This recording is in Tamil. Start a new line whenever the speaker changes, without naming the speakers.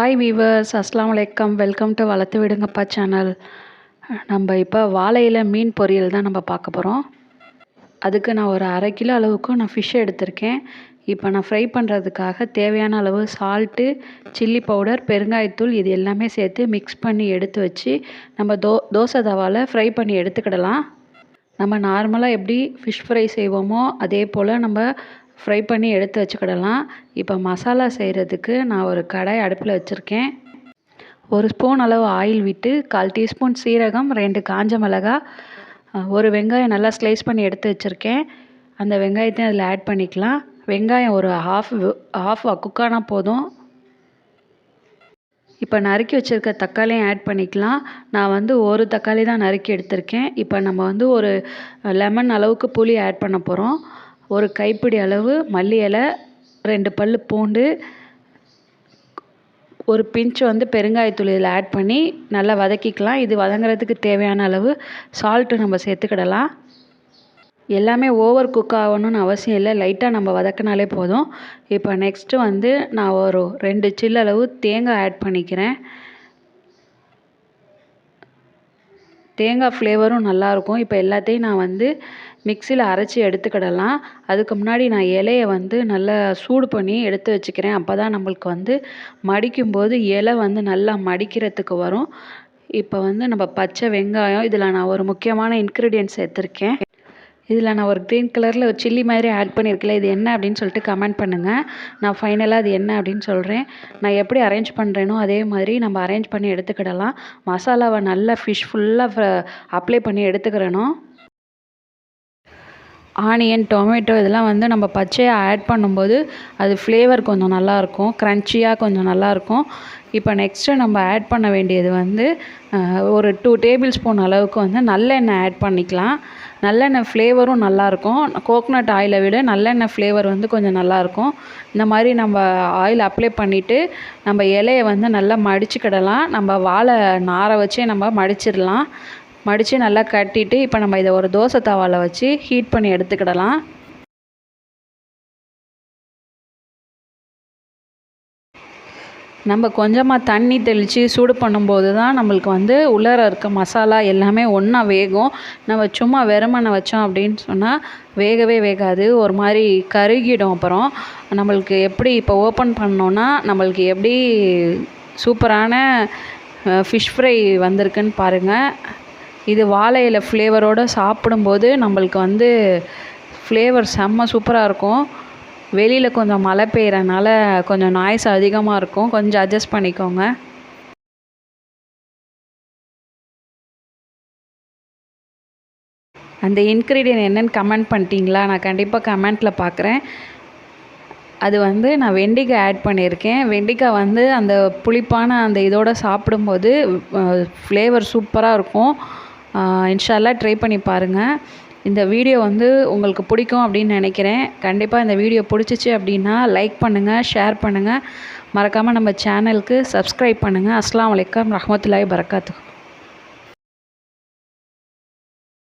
ஹாய் வீவர்ஸ், அஸ்ஸலாமு அலைக்கம். வெல்கம் டு வளர்த்து விடுங்கப்பா சேனல். நம்ம இப்போ வாழையில மீன் பொரியல் தான் நம்ம பார்க்க போகிறோம். அதுக்கு நான் ஒரு 1/2 கிலோ அளவுக்கு நான் ஃபிஷ் எடுத்திருக்கேன். இப்போ நான் ஃப்ரை பண்ணுறதுக்காக தேவையான அளவு சால்ட்டு, சில்லி பவுடர், பெருங்காயத்தூள் இது எல்லாமே சேர்த்து மிக்ஸ் பண்ணி எடுத்து வச்சு நம்ம தோசை தவாவில் ஃப்ரை பண்ணி எடுத்துக்கிடலாம். நம்ம நார்மலாக எப்படி ஃபிஷ் ஃப்ரை செய்வோமோ அதே போல் நம்ம ஃப்ரை பண்ணி எடுத்து வச்சுக்கிடலாம். இப்போ மசாலா செய்கிறதுக்கு நான் ஒரு கடாய் அடுப்பில் வச்சுருக்கேன். 1 ஸ்பூன் அளவு ஆயில் விட்டு 1/4 டீஸ்பூன் சீரகம், 2 காஞ்ச மிளகாய், 1 வெங்காயம் நல்லா ஸ்லைஸ் பண்ணி எடுத்து வச்சுருக்கேன். அந்த வெங்காயத்தையும் அதில் ஆட் பண்ணிக்கலாம். வெங்காயம் ஒரு ஹாஃப் குக்கானா போதும். இப்போ நறுக்கி வச்சுருக்க தக்காளியும் ஆட் பண்ணிக்கலாம். நான் 1 தக்காளி தான் நறுக்கி எடுத்திருக்கேன். இப்போ நம்ம ஒரு லெமன் அளவுக்கு புளி ஆட் பண்ண போகிறோம். ஒரு கைப்பிடி அளவு மல்லி இலை, 2 பல் பூண்டு, ஒரு பிஞ்ச் பெருங்காயத்தூள் இதில் ஆட் பண்ணி நல்லா வதக்கிக்கலாம். இது வதங்குறதுக்கு தேவையான அளவு சால்ட்டு நம்ம சேர்த்துக்கிடலாம். எல்லாமே ஓவர் குக் ஆகணும்னு அவசியம் இல்லை, லைட்டாக நம்ம வதக்கினாலே போதும். இப்போ நெக்ஸ்ட்டு நான் ஒரு 2 சில்லு அளவு தேங்காய் ஆட் பண்ணிக்கிறேன். தேங்காய் ஃப்ளேவரும் நல்லாயிருக்கும். இப்போ எல்லாத்தையும் நான் மிக்சியில் அரைச்சி எடுத்துக்கிடலாம். அதுக்கு முன்னாடி நான் இலையை நல்லா சூடு பண்ணி எடுத்து வச்சுக்கிறேன். அப்போ தான் நம்மளுக்கு மடிக்கும்போது இலை நல்லா மடிக்கிறதுக்கு வரும். இப்போ நம்ம பச்சை வெங்காயம், இதில் நான் ஒரு முக்கியமான இன்க்ரீடியன்ட் சேர்த்துருக்கேன். இதில் நான் ஒரு க்ரீன் கலரில் ஒரு சில்லி மாதிரி ஆட் பண்ணியிருக்கல, இது என்ன அப்படின்னு சொல்லிட்டு கமெண்ட் பண்ணுங்கள். நான் ஃபைனலாக அது என்ன அப்படின்னு சொல்கிறேன். நான் எப்படி அரேஞ்ச் பண்ணுறேனோ அதே மாதிரி நம்ம அரேஞ்ச் பண்ணி எடுத்துக்கிடலாம். மசாலாவை நல்லா ஃபிஷ் ஃபுல்லாக அப்ளை பண்ணி எடுத்துக்கிறணும். ஆனியன், டொமேட்டோ இதெல்லாம் நம்ம பச்சையாக ஆட் பண்ணும்போது அது ஃப்ளேவர் கொஞ்சம் நல்லாயிருக்கும், க்ரன்ச்சியாக கொஞ்சம் நல்லாயிருக்கும். இப்போ நெக்ஸ்ட்டு நம்ம ஆட் பண்ண வேண்டியது ஒரு 2 டேபிள் ஸ்பூன் அளவுக்கு நல்லெண்ணெய் ஆட் பண்ணிக்கலாம். நல்லெண்ணெய் ஃப்ளேவரும் நல்லாயிருக்கும். கோகனட் ஆயிலை விட நல்லெண்ணெய் ஃப்ளேவர் கொஞ்சம் நல்லாயிருக்கும். இந்த மாதிரி நம்ம ஆயில் அப்ளை பண்ணிவிட்டு நம்ம இலையை நல்லா மடிச்சுக்கிடலாம். நம்ம வாழை நாரை வச்சே நம்ம மடிச்சிடலாம். மடித்து நல்லா கட்டிட்டு இப்போ நம்ம இதை ஒரு தோசை தவாவில் வச்சு ஹீட் பண்ணி எடுத்துக்கிடலாம். நம்ம கொஞ்சமாக தண்ணி தெளித்து சூடு பண்ணும்போது தான் நம்மளுக்கு உள்ளார இருக்க மசாலா எல்லாமே ஒன்றா வேகும். நம்ம சும்மா வெறுமனை வச்சோம் அப்படின்னு சொன்னால் வேகவே வேகாது, ஒரு மாதிரி கருகிடும். அப்புறம் நம்மளுக்கு எப்படி இப்போ ஓப்பன் பண்ணோன்னா நம்மளுக்கு எப்படி சூப்பரான ஃபிஷ் ஃப்ரை வந்திருக்குன்னு பாருங்கள். இது வாழை இலை ஃப்ளேவரோடு சாப்பிடும்போது நம்மளுக்கு ஃப்ளேவர் செம்ம சூப்பராக இருக்கும். வெளியில் கொஞ்சம் மழை பெய்யறனால கொஞ்சம் நாய்ஸ் அதிகமாக இருக்கும், கொஞ்சம் அட்ஜஸ்ட் பண்ணிக்கோங்க. அந்த இன்க்ரீடியன்ட் என்னென்னு கமெண்ட் பண்ணிட்டீங்களா? நான் கண்டிப்பாக கமெண்ட்டில் பார்க்குறேன். அது நான் வெண்டைக்காய் ஆட் பண்ணியிருக்கேன். வெண்டைக்காய் அந்த புளிப்பான அந்த இதோடு சாப்பிடும்போது ஃப்ளேவர் சூப்பராக இருக்கும். இன்ஷால்லா ட்ரை பண்ணி பாருங்கள். இந்த வீடியோ உங்களுக்கு பிடிக்கும் அப்படின்னு நினைக்கிறேன். கண்டிப்பாக இந்த வீடியோ பிடிச்சிச்சு அப்படின்னா லைக் பண்ணுங்கள், ஷேர் பண்ணுங்கள். மறக்காமல் நம்ம சேனலுக்கு சப்ஸ்கிரைப் பண்ணுங்கள். அஸ்ஸலாமு அலைக்கும் ரஹ்மத்துல்லாஹி வபரகாத்துஹு.